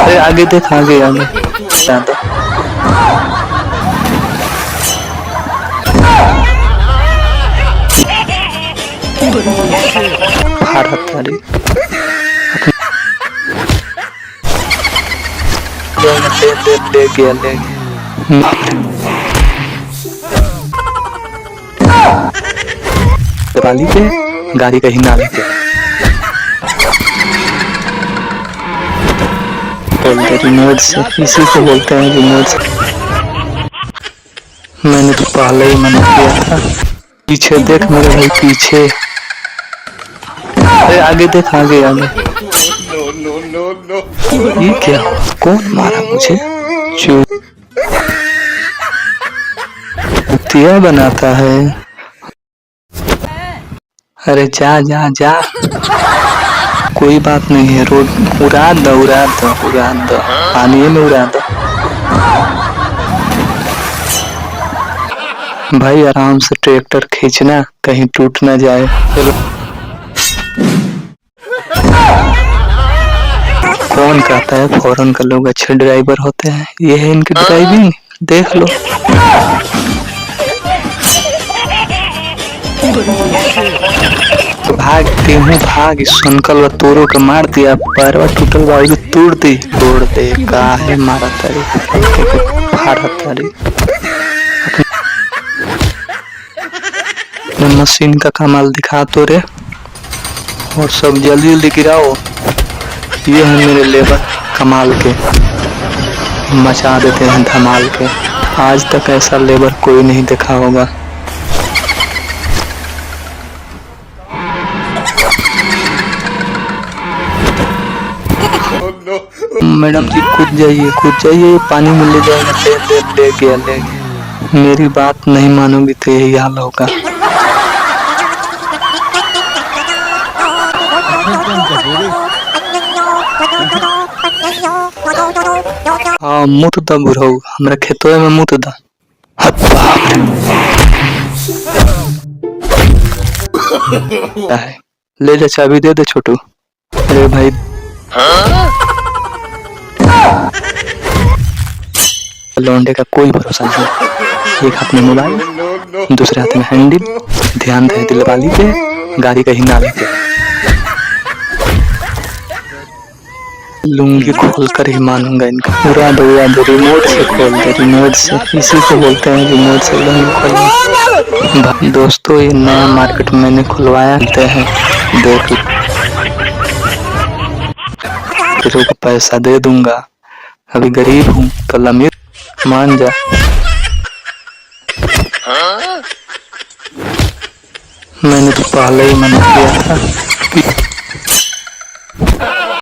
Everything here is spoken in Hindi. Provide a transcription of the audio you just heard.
अरे आगे देख, आगे आगे ज्यादा भारत वाली ले गया दिवाली पे गाड़ी कहीं ना लेके बोलते रिमोट से, इसी को बोलते हैं रिमोट से। मैंने तो पहले ही मना किया था। पीछे देख मेरे भाई, पीछे। अरे आगे देख, आगे आगे। ये क्या, कौन मारा मुझे? चूतिया बनाता है। अरे जा जा जा, कोई बात नहीं है। रोड उड़ा दो, उड़ा दो, उड़ा दो, पानी में उड़ा दो भाई। आराम से ट्रैक्टर खींचना, कहीं टूट ना जाए। कौन कहता है फॉरेन का लोग अच्छे ड्राइवर होते हैं? ये है इनकी ड्राइविंग, देख लो। भागती हूँ, भाग सुनकल तोड़ो के मार दिया। पैरवा टूटल बाड़ी तोड़ दे का है मारा तारी भारत तारी। मशीन का कमाल दिखा तो रे, और सब जल्दी जल्दी गिराओ। ये है मेरे लेबर कमाल के, मचा देते हैं धमाल के। आज तक ऐसा लेबर कोई नहीं देखा होगा। मैडम जी कूद जाइए, पानी में ले जाएगा। ले गया। मेरी बात नहीं मानोगी तो यही हाल होगा। हाँ मुत द बुढ़ऊ, हमरा खेतों में मुत द। ले जा, चाबी दे दे छोटू। अरे भाई लौंडे का कोई भरोसा नहीं। एक हाथ में मोबाइल, दूसरे हाथ में हैंडल। ध्यान दे दिलवाली पे, गाड़ी कहीं ना लेके। लुंगी खोल कर ही मानूंगा इनका। उड़ा दो रिमोट से खोल दे, रिमोट से। इसी को बोलते हैं रिमोट से लुंगी खोलना। दोस्तों ये नया मार्केट मैंने खुलवाया है, देख तेरे को पैसा दे दूंगा। अभी गरीब हूँ, कल अमीर मान जा। मैंने तो पहले ही मना किया था।